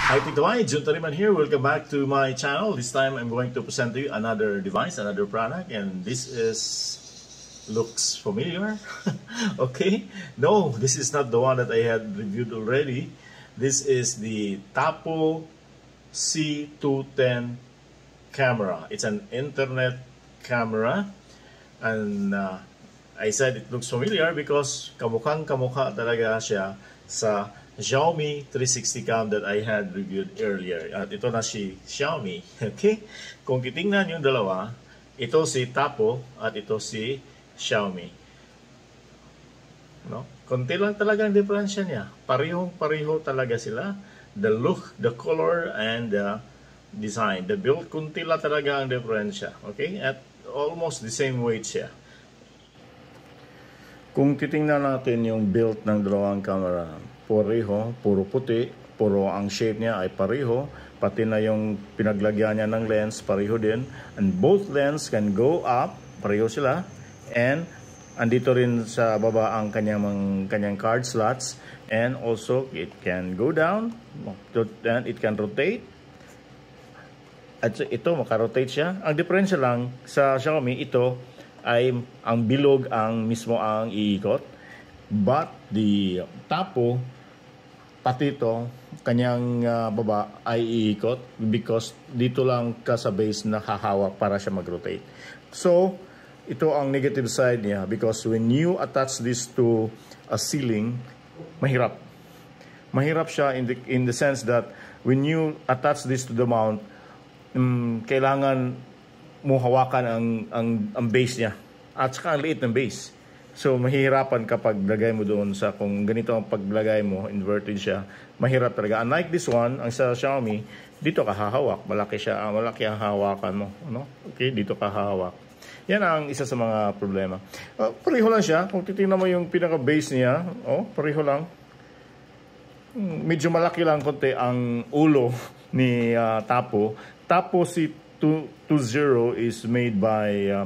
Hi Tito I, Jun Tariman here. Welcome back to my channel. This time I'm going to present to you another device, another product, and this looks familiar. Okay, no, this is not the one that I had reviewed already. This is the Tapo C210 camera. It's an internet camera, and I said it looks familiar because kamukhang-kamukha talaga siya sa Xiaomi 360 cam that I had reviewed earlier. At ito na si Xiaomi. Okay? Kung titingnan yung dalawa, ito si Tapo at ito si Xiaomi. No? Konti lang talaga ang diferensya niya. Parehong-pareho talaga sila. The look, the color, and the design. The build, konti lang talaga ang diferensya. Okay? At almost the same weight siya. Kung titingnan natin yung build ng dalawang camera, pareho, puro puti, puro ang shape niya ay pareho, pati na yung pinaglagyan niya ng lens, pareho din. And both lens can go up, pareho sila. And andito rin sa baba ang kanyang card slots. And also, it can go down, and it can rotate. At ito, makarotate siya. Ang diferensya lang sa Xiaomi, ito ay ang bilog mismo ang iikot. But the Tapo, pati ito, kanyang baba ay iikot because dito lang ka sa base nakahawak para siya mag-rotate. So, ito ang negative side niya because when you attach this to a ceiling, mahirap. Mahirap siya in the sense that when you attach this to the mount, kailangan mo hawakan ang base niya. At saka ang liit ng base. So, mahihirapan kapag lagay mo doon sa kung ganito ang paglagay mo, inverted siya, mahirap talaga. Unlike this one, ang sa Xiaomi, dito ka hahawak. Malaki siya, malaki ang hawakan mo. No? Okay, dito ka hahawak. Yan ang isa sa mga problema. Pareho lang siya. Kung titingnan mo yung pinaka-base niya, pareho lang. Medyo malaki lang konti ang ulo ni Tapo. Tapo C220 is made by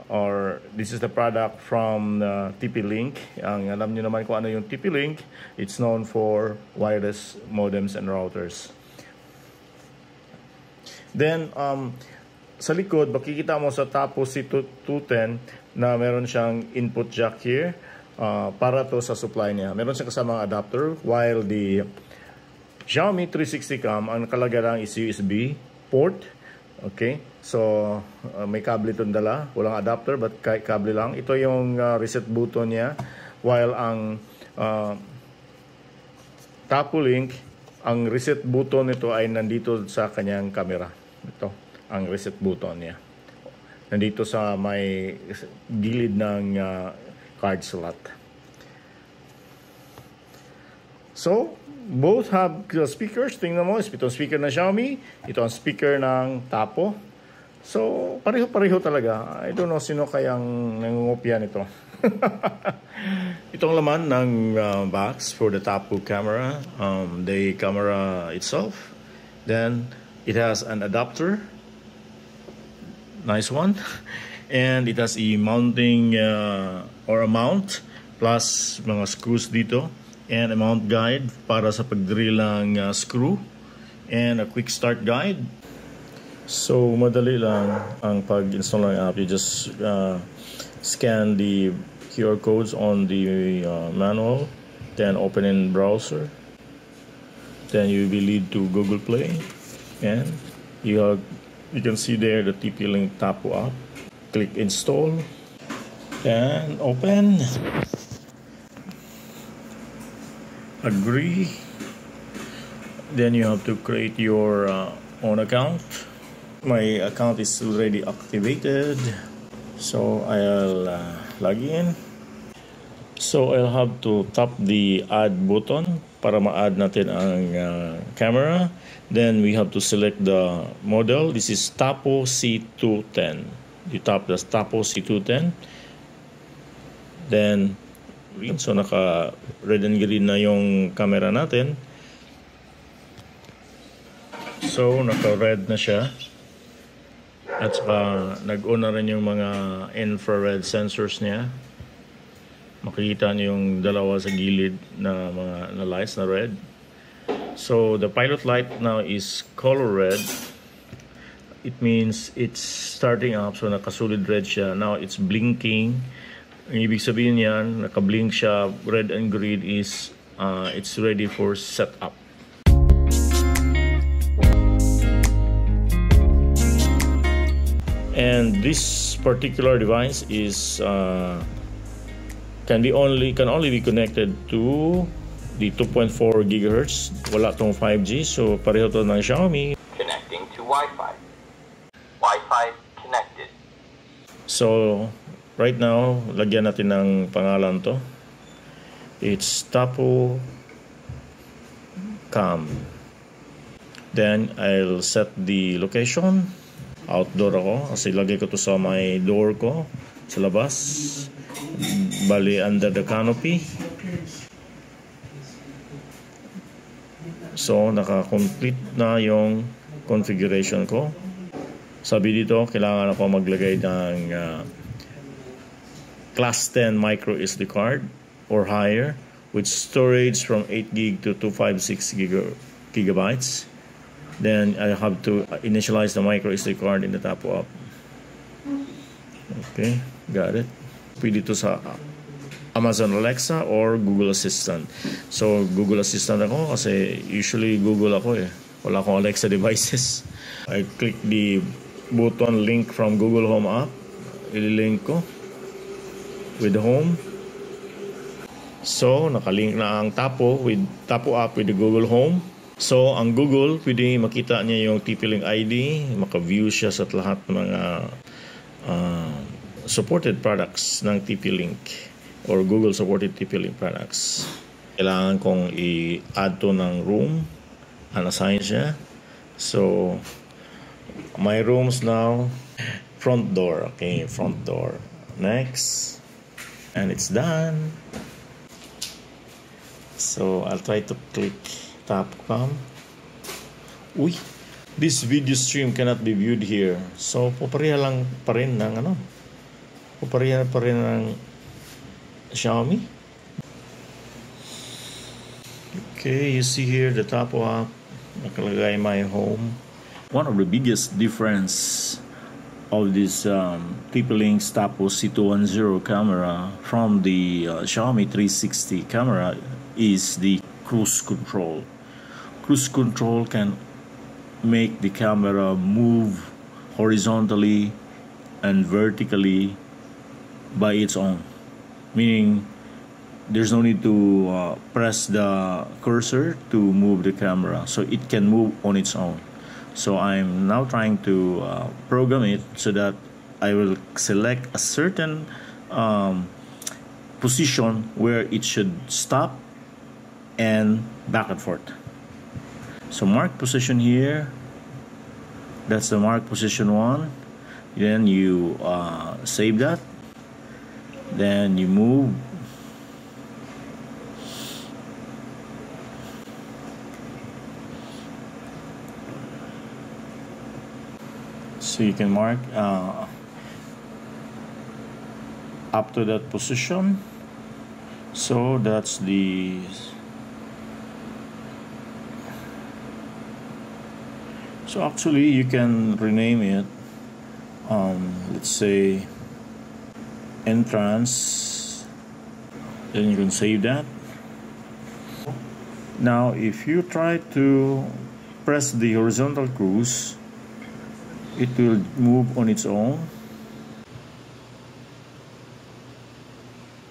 or this is the product from TP-Link. Ang alam niyo naman kung ano yung TP-Link. It's known for wireless modems and routers. Then sa likod, makikita mo sa Tapo C210 na meron siyang input jack here para to sa supply niya. Meron siyang kasamang adapter, while the Xiaomi 360 cam, ang nakalagay lang is USB port. Okay, so may kable itong dala, walang adapter but kable lang. Ito yung reset button niya, while ang Tapo Link, ang reset button nito ay nandito sa kanyang camera. Ito ang reset button niya, nandito sa may gilid ng card slot. So both have speakers. Tingnan mo, ito ang speaker ng Xiaomi, ito ang speaker ng Tapo. So, pareho-pareho talaga. I don't know sino kayang nangungopia nito. Itong laman ng box for the Tapo camera, the camera itself. Then, it has an adapter. Nice one. And it has a mounting or a mount plus mga screws dito. And a mount guide para sa pagdrill ng screw, and a quick start guide. So madali lang ang pag-install ng app. You just scan the QR codes on the manual, then open in browser, then you will lead to Google Play, and you can see there the TP-Link Tapo app. Click install, then open. Agree. Then you have to create your own account. My account is already activated, so I'll log in. So I'll have to tap the add button para ma-add natin ang camera. Then we have to select the model. This is Tapo C210. You tap the Tapo C210. Then so naka red and green na yung camera natin. So naka red na siya. At saka nag-on na rin yung mga infrared sensors niya. Makikita niyo yung dalawa sa gilid na mga lights na red. So the pilot light now is color red. It means it's starting up, so nakasolid red siya. Now it's blinking. Ang ibig sabihin niyan, naka-blink siya, red and green is it's ready for setup. And this particular device is can only be connected to the 2.4 gigahertz. Wala tong 5G, so pareho to ng Xiaomi. Connecting to Wi-Fi. Wi-Fi connected. So right now, lagyan natin ng pangalan to. It's Tapo Cam. Then I'll set the location. Outdoor ako kasi lagay ko to sa may door ko sa labas. Bali under the canopy. So naka-complete na yung configuration ko. Sabi dito, kailangan ako maglagay ng Class 10 micro SD card or higher with storage from 8 gig to 256 gigabytes. Then I have to initialize the micro SD card in the Tapo app. Okay, got it. Pwede ito sa Amazon Alexa or Google Assistant. So Google Assistant ako kasi usually Google ako eh. Wala akong Alexa devices. I click the button link from Google Home app. Ililink ko with the home. So nakalink na ang Tapo app with the Google Home. So ang Google, pwede makita niya yung TP-Link ID, maka-view siya sa lahat ng mga supported products ng TP-Link or Google supported TP-Link products. Kailangan kong i-add to ng room, unassign siya. So my rooms now, front door. Okay, front door. Next. And it's done. So I'll try to click Tapo Cam. Uy, this video stream cannot be viewed here. So papareha lang pa rin ng papareha pa rin ng Xiaomi. Okay, you see here the Tapo app. Nakalagay my home. One of the biggest difference of this TP-Link Tapo C210 camera from the Xiaomi 360 camera is the cruise control. Cruise control can make the camera move horizontally and vertically by its own. Meaning, there's no need to press the cursor to move the camera. So it can move on its own. So I'm now trying to program it so that I will select a certain position where it should stop and back and forth. So mark position here. That's the mark position 1. Then you save that. Then you move. So you can mark up to that position. So that's the So actually you can rename it let's say entrance, then you can save that. Now if you try to press the horizontal cruise, it will move on its own.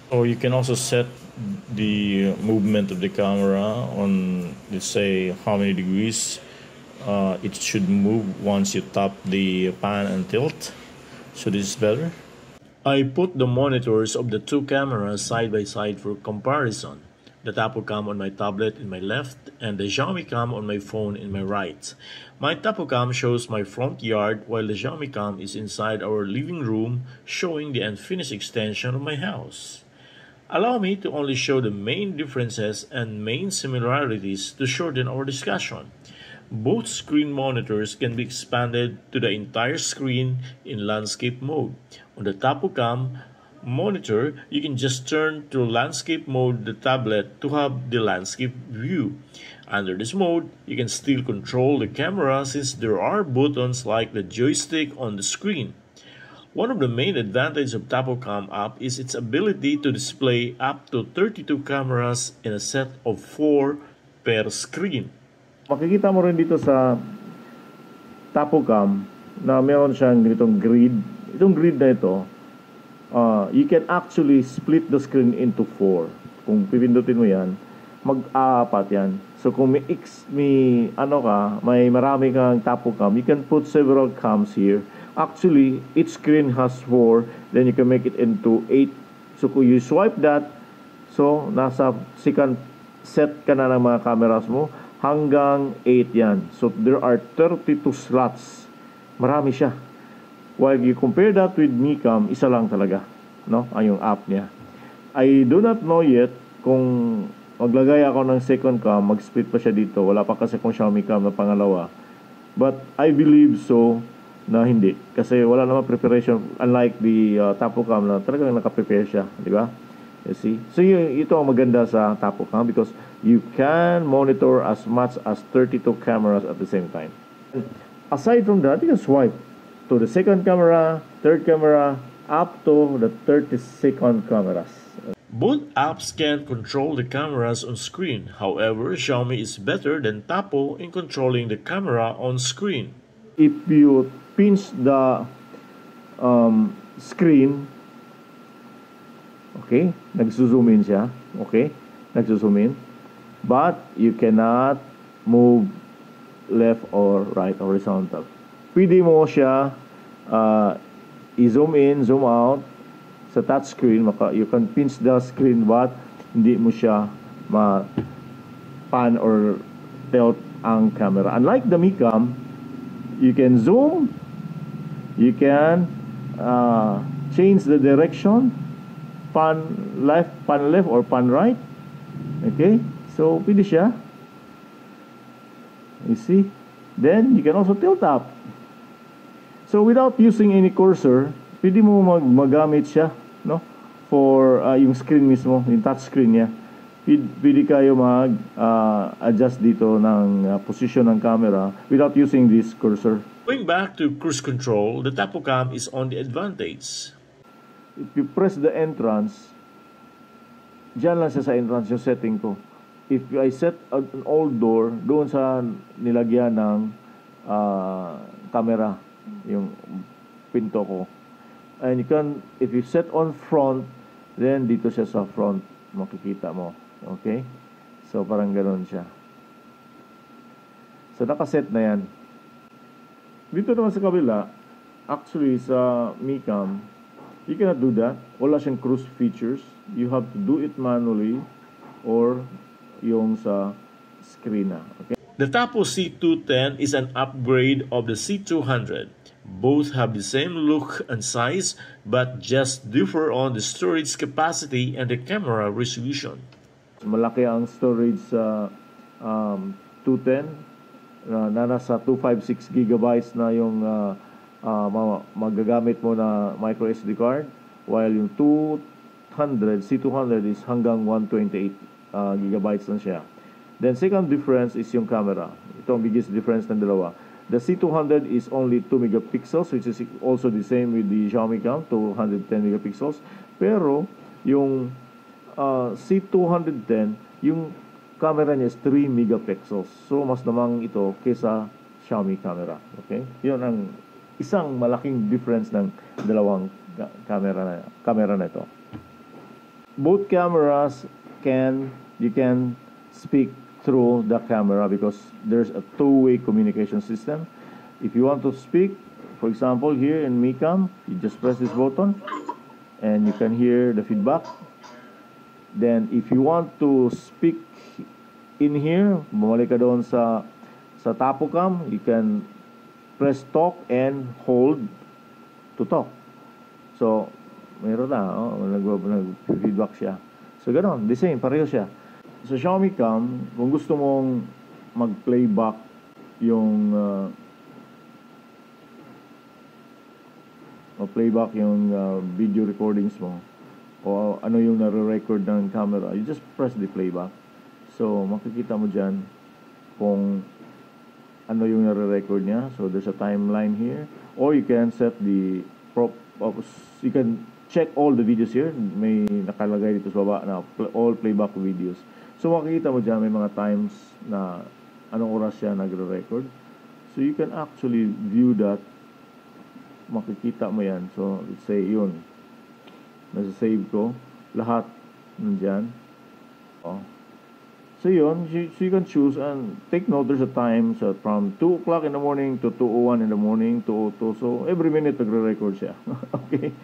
Or you can also set the movement of the camera on, let's say, how many degrees it should move once you tap the pan and tilt. So this is better. I put the monitors of the two cameras side by side for comparison. The Tapo Cam on my tablet in my left and the Xiaomi Cam on my phone in my right. My Tapo Cam shows my front yard while the Xiaomi Cam is inside our living room showing the unfinished extension of my house. Allow me to only show the main differences and main similarities to shorten our discussion. Both screen monitors can be expanded to the entire screen in landscape mode. On the Tapo Cam, monitor, you can just turn to landscape mode the tablet to have the landscape view. Under this mode, you can still control the camera since there are buttons like the joystick on the screen. One of the main advantages of TapoCam app is its ability to display up to 32 cameras in a set of 4 per screen. Makikita mo rin dito sa TapoCam na meron siyang ganitong grid. Itong grid na ito, you can actually split the screen into 4. Kung pipindutin mo yan, mag-aapat yan. So kung may marami kang TapoCam, you can put several cams here. Actually, each screen has 4, then you can make it into 8. So kung you swipe that, so nasa second set ka na ng mga cameras mo, hanggang 8 yan. So there are 32 slots. Marami siya. While you compare that with Micam, isa lang talaga, no? Ay yung app niya. I do not know yet kung maglagay ako ng second cam, mag-split pa siya dito. Wala pa kasi kung Xiaomi cam na pangalawa. But I believe so na hindi. Kasi wala naman preparation, unlike the TapoCam na talagang nakaprepare siya. Di ba? You see? So ito ang maganda sa TapoCam because you can monitor as much as 32 cameras at the same time. Aside from that, you can swipe to the second camera, third camera, up to the 32nd cameras. Both apps can control the cameras on screen. However, Xiaomi is better than Tapo in controlling the camera on screen. If you pinch the screen, okay, nagzo-zoom in siya, okay, nagzo-zoom in, but you cannot move left or right horizontal. Pwede mo siya i-zoom in, zoom out sa touch screen. You can pinch the screen but hindi mo siya pan or tilt ang camera. Unlike the Micam, you can zoom, you can change the direction, pan left or pan right. Okay, so pwede siya. You see? Then you can also tilt up. So without using any cursor, pwede mo magamit siya, no? For yung screen mismo, yung touch screen niya. Pwede kayo adjust dito ng position ng camera without using this cursor. Going back to cruise control, the TapoCam is on the advantage. If you press the entrance, dyan lang siya sa entrance yung setting ko. If I set an old door, doon sa nilagyan ng camera, yung pinto ko. And you can, if you set on front, then dito siya sa front, makikita mo. Okay? So, parang ganoon siya. So, nakaset na yan. Dito naman sa kabila, actually sa Micam, you cannot do that. Wala siyang cruise features. You have to do it manually or yung sa screen na. Okay? The Tapo C210 is an upgrade of the C200. Both have the same look and size, but just differ on the storage capacity and the camera resolution. Malaki ang storage sa 210 na nasa 256 gigabytes na yung magagamit mo na micro SD card, while yung C200 is hanggang 128 gigabytes lang siya. Then second difference is yung camera. Ito ang biggest difference ng dalawa. The C200 is only 2 megapixels, which is also the same with the Xiaomi Cam, 210 megapixels. Pero yung C210, yung camera niya is 3 megapixels. So mas namang ito kaysa Xiaomi camera. Okay? Yun ang isang malaking difference ng dalawang camera na ito. Both cameras you can speak through the camera because there's a two-way communication system. If you want to speak, for example, here in Micam, you just press this button and you can hear the feedback. Then if you want to speak in here, bumalik ka doon sa TapoCam, you can press talk and hold to talk. So, mayroon na, nag-feedback siya. So, ganoon, the same, pareho siya. Sa Xiaomi Cam, kung gusto mong mag-playback yung video recordings mo, o ano yung nare-record ng camera, you just press the playback. So, makikita mo dyan kung ano yung nare-record niya. So, there's a timeline here. Or you can set the you can check all the videos here. May nakalagay dito sa baba na all playback videos. So, makikita mo dyan may mga times na anong oras siya nagre-record. So, you can actually view that. Makikita mo yan. So, let's say yun. Nasa-save ko. Lahat nandyan. Oh. So yun, so you can choose and take note, there's a time so from 2 o'clock in the morning to 2:01 in the morning, 2:02. So every minute nagre-record siya. Okay?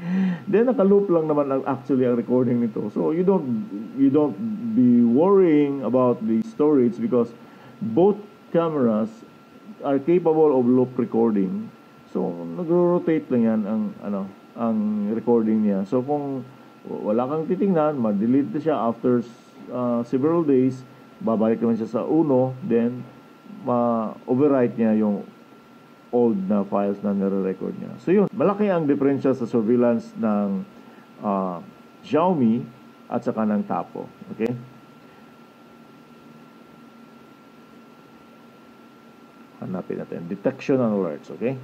Then naka-loop lang naman actually ang recording nito. So you don't be worrying about the storage because both cameras are capable of loop recording. So nagro-rotate lang yan ang recording niya. So kung wala kang titingnan, ma-delete siya after several days, babalik naman siya sa uno, then ma-overwrite niya yung old na files na nire-record niya. So yun, malaki ang diferensya sa surveillance ng Xiaomi at saka ng Tapo. Okay? Hanapin natin. Detection and alerts. Okay?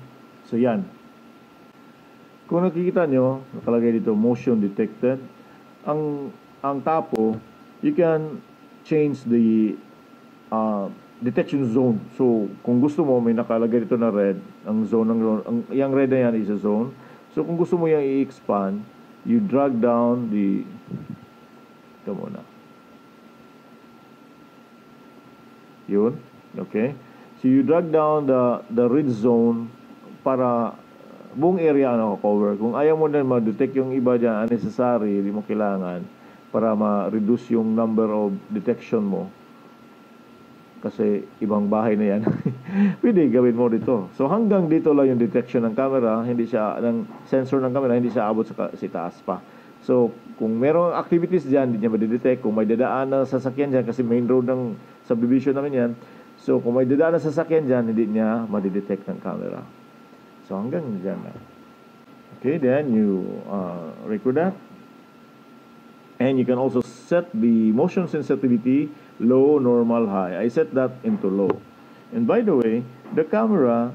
So yan. Kung nakikita nyo, nakalagay dito, motion detected. Ang Tapo, you can change the detection zone. So, kung gusto mo, may nakalagay dito na red. Ang zone, yung red na yan is a zone. So, kung gusto mo yung i-expand, you drag down the... Ito muna. Yun. Okay. So, you drag down the red zone para buong area cover. Kung ayaw mo na ma-detect yung iba dyan, unnecessary, hindi mo kailangan, para ma-reduce yung number of detection mo kasi ibang bahay na yan. Pwede gawin mo dito. So hanggang dito lang yung detection ng camera, hindi siya ng sensor ng camera, hindi siya abot sa taas pa. So kung merong activities diyan, hindi niya ma-detect. Kung may dadaan na sasakyan diyan kasi main road ng subdivision namin yan. So kung may dadaan na sasakyan diyan, hindi niya ma-detect ng camera. So hanggang diyan na. Okay, then you record that. And you can also set the motion sensitivity low, normal, high. I set that into low. And by the way, the camera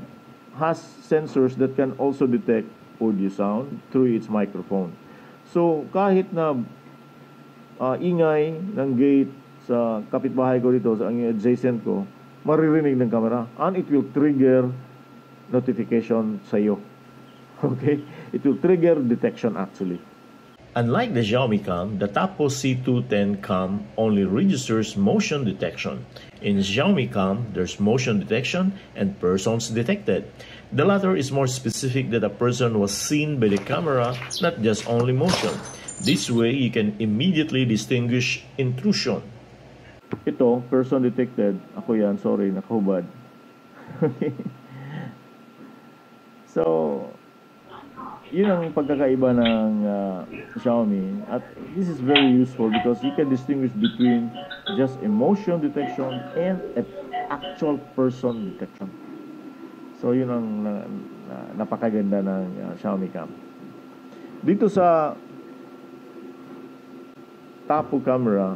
has sensors that can also detect audio sound through its microphone. So kahit na ingay ng gate sa kapitbahay ko dito, sa adjacent ko, maririnig ng camera and it will trigger notification sa iyo. Okay? It will trigger detection actually. Unlike the Xiaomi Cam, the Tapo C210 Cam only registers motion detection. In Xiaomi Cam, there's motion detection and persons detected. The latter is more specific that a person was seen by the camera, not just only motion. This way, you can immediately distinguish intrusion. Ito, person detected. Ako yan, sorry, nakahubad. So, yun ang pagkakaiba ng Xiaomi. At this is very useful because you can distinguish between just emotion detection and actual person detection. So yun ang napakaganda ng Xiaomi Cam. Dito sa Tapo camera,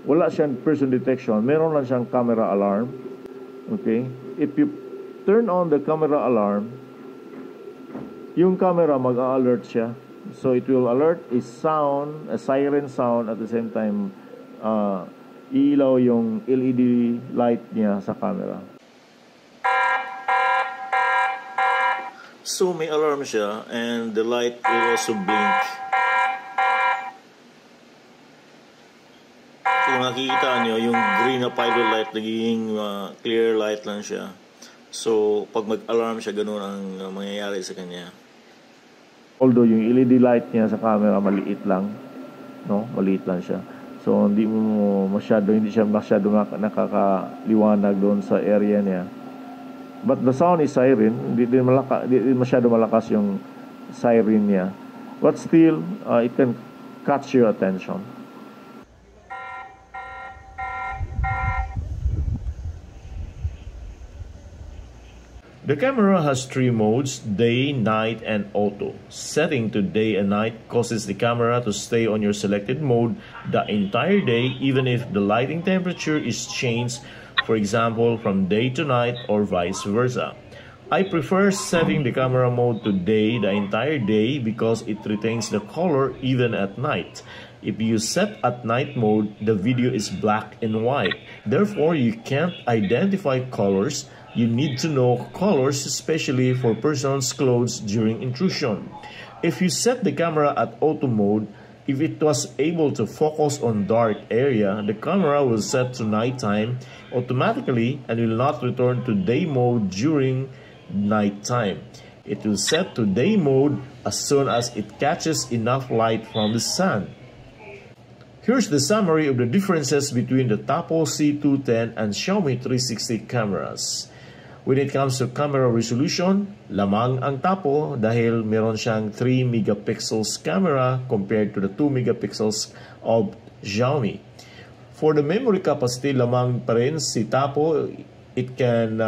wala siyang person detection. Meron lang siyang camera alarm. Okay? If you turn on the camera alarm, yung camera mag-alert siya. So it will alert a sound, a siren sound, at the same time iilaw yung LED light niya sa camera. So may alarm siya and the light will also blink. Kung nakikita nyo, yung green na pilot light nagiging clear light lang siya. So pag mag-alarm siya, ganun ang mangyayari sa kanya. Although yung LED light niya sa camera maliit lang, no? Maliit lang siya. So hindi siya masyado nakakaliwanag doon sa area niya. But the sound is siren, hindi masyado malakas yung siren niya. But still, it can catch your attention. The camera has three modes: day, night, and auto. Setting to day and night causes the camera to stay on your selected mode the entire day, even if the lighting temperature is changed, for example, from day to night or vice versa. I prefer setting the camera mode to day the entire day because it retains the color even at night. If you set at night mode, the video is black and white. Therefore, you can't identify colors. You need to know colors, especially for person's clothes during intrusion. If you set the camera at auto mode, if it was able to focus on dark area, the camera will set to nighttime automatically and will not return to day mode during nighttime. It will set to day mode as soon as it catches enough light from the sun. Here's the summary of the differences between the Tapo C210 and Xiaomi 360 cameras. When it comes to camera resolution, lamang ang Tapo dahil meron siyang 3 megapixels camera compared to the 2 megapixels of Xiaomi. For the memory capacity, lamang pa rin si Tapo. It can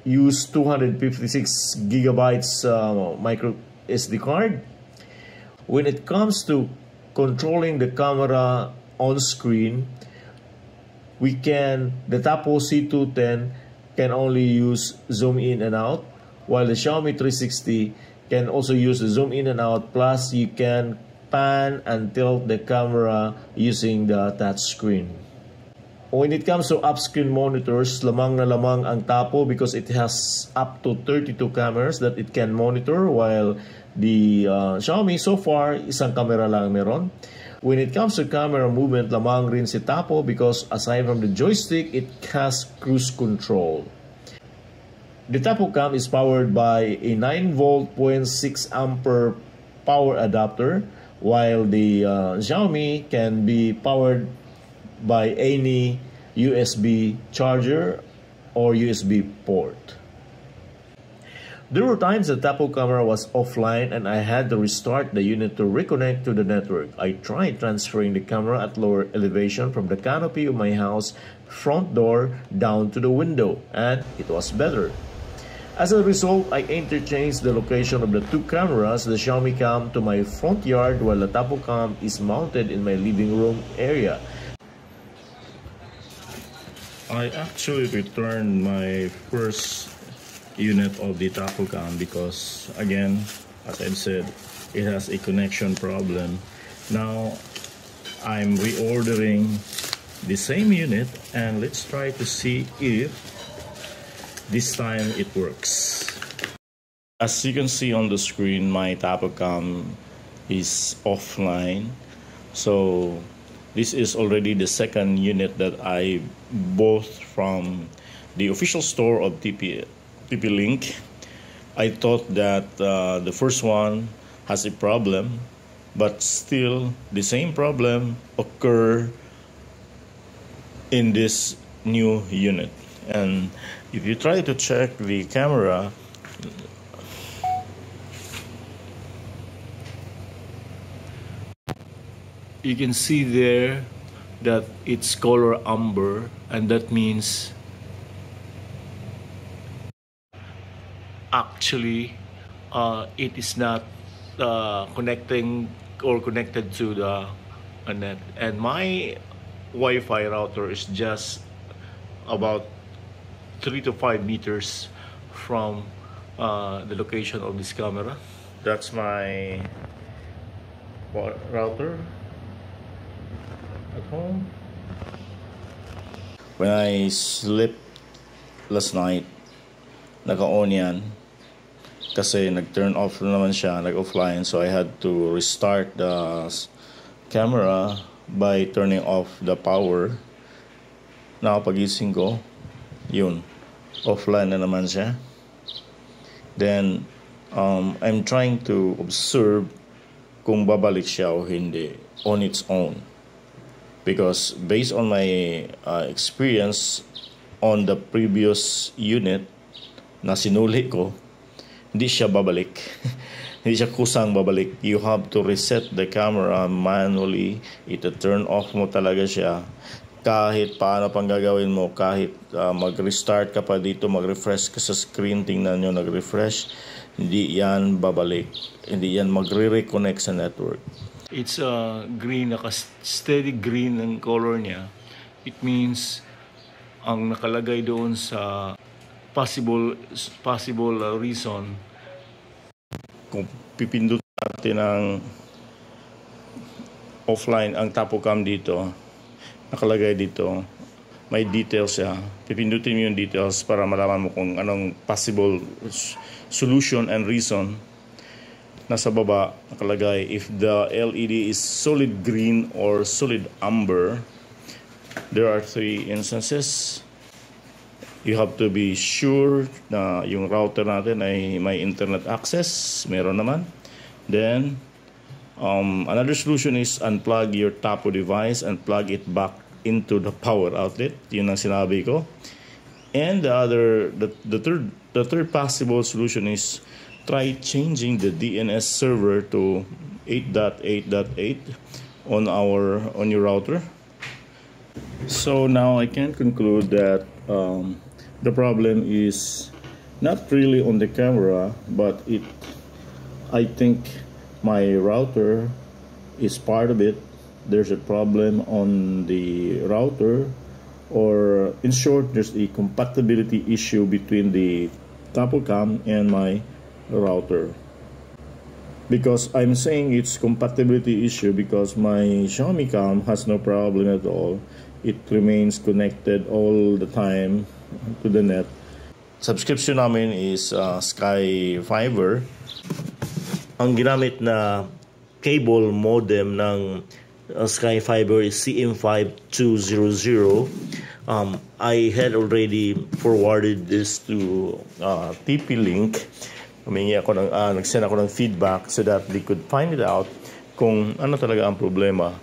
use 256 gigabytes micro SD card. When it comes to controlling the camera on screen, the Tapo C210 can only use zoom in and out, while the Xiaomi 360 can also use the zoom in and out, plus you can pan and tilt the camera using the touch screen. When it comes to up-screen monitors, lamang na lamang ang Tapo because it has up to 32 cameras that it can monitor, while the Xiaomi so far isang camera lang meron. When it comes to camera movement, lamang rin si Tapo because aside from the joystick, it has cruise control. The Tapo Cam is powered by a 9-volt 0.6 ampere power adapter, while the Xiaomi can be powered by any USB charger or USB port. There were times the Tapo camera was offline and I had to restart the unit to reconnect to the network. I tried transferring the camera at lower elevation from the canopy of my house front door down to the window, and it was better. As a result, I interchanged the location of the two cameras, the Xiaomi Cam to my front yard while the Tapo Cam is mounted in my living room area. I actually returned my first unit of the Tapo Cam because, again, as I've said, it has a connection problem. Now I'm reordering the same unit and let's try to see if this time it works. As you can see on the screen, my Tapo Cam is offline. So this is already the second unit that I bought from the official store of TP-Link. I thought that the first one has a problem, but still the same problem occur in this new unit. And if you try to check the camera, you can see there that it's color amber, and that means actually it is not connecting or connected to the net, and my Wi-Fi router is just about 3 to 5 meters from the location of this camera. That's my router at home. When I slept last night, naka-on yan kasi nag-turn off na naman siya, nag-offline, so I had to restart the camera by turning off the power. Nakapagising ko, yun, offline na naman siya. Then I'm trying to observe kung babalik siya o hindi on its own, because based on my experience on the previous unit na sinuli ko, hindi siya babalik. Hindi siya kusang babalik. You have to reset the camera manually. Ito turn off mo talaga siya. kahit paano pang gagawin mo, kahit mag-restart ka pa dito, mag-refresh ka sa screen, tingnan nyo, nag-refresh, hindi yan babalik, hindi yan magre-reconnect sa network. It's green, naka-steady green ang color niya. It means ang nakalagay doon sa possible reason. Kung pipindot natin ang offline, ang Tapocam dito, nakalagay dito, may details siya. Pipindutin mo yung details para malaman mo kung anong possible solution and reason. Nasa baba, nakalagay, if the LED is solid green or solid amber, there are 3 instances. You have to be sure na yung router natin ay may internet access. Meron naman. Then, another solution is unplug your Tapo device and plug it back into the power outlet. Yun ang sinabi ko. And the third possible solution is try changing the DNS server to 8.8.8 on your router. So now I can conclude that the problem is not really on the camera, but I think my router is part of it. There's a problem on the router, or in short, there's a compatibility issue between the Tapocam and my router. Because I'm saying it's compatibility issue because my Xiaomi Cam has no problem at all. It remains connected all the time to the net. Subscription namin is Sky Fiber. Ang ginamit na cable modem ng Sky Fiber is CM5200. I had already forwarded this to TP-Link. Nag-send ako ng feedback so that they could find it out kung ano talaga ang problema.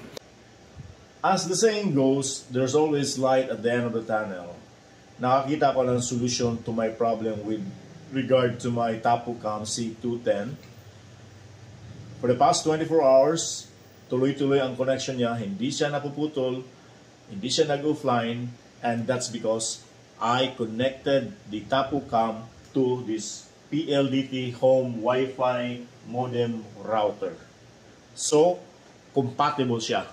As the saying goes, there's always light at the end of the tunnel. Nakakita ko ng solution to my problem with regard to my Tapocam C210. For the past 24 hours, tuloy-tuloy ang connection niya, hindi siya napuputol, hindi siya nag-offline, and that's because I connected the Tapocam to this PLDT home Wi-Fi modem router. So, compatible siya.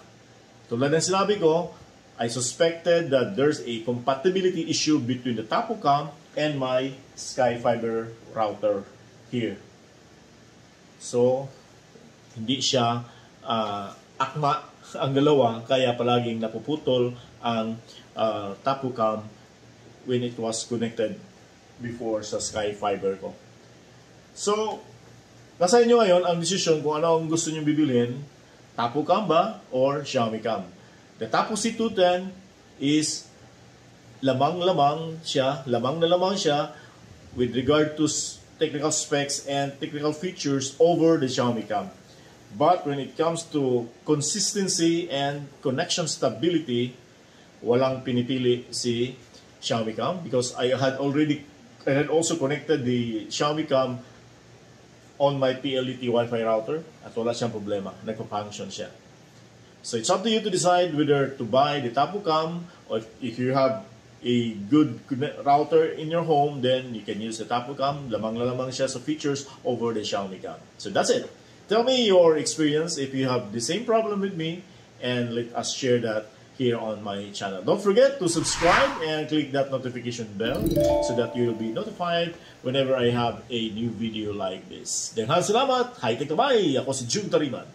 Tulad ng sinabi ko, I suspected that there's a compatibility issue between the Tapocam and my Sky Fiber router here. So, hindi siya akma ang dalawa, kaya palaging napuputol ang Tapocam when it was connected before sa Sky Fiber ko. So, nasa inyo ngayon ang desisyon kung ano ang gusto nyo bibilhin, Tapocam ba or Xiaomi Cam. The Tapo C210 is lamang na lamang siya with regard to technical specs and technical features over the Xiaomi Cam. But when it comes to consistency and connection stability, walang pinipili si Xiaomi Cam because I had also connected the Xiaomi Cam on my PLDT Wi-Fi router at wala siyang problema, nagpa-function siya. So it's up to you to decide whether to buy the Tapocam, or if you have a good router in your home, then you can use the Tapocam. Lamang na lamang siya sa features over the Xiaomi Cam. So that's it. Tell me your experience if you have the same problem with me, and let us share that here on my channel. Don't forget to subscribe and click that notification bell so that you will be notified whenever I have a new video like this. Daghang salamat! Hi, Tekabay! Ako si June Tariman.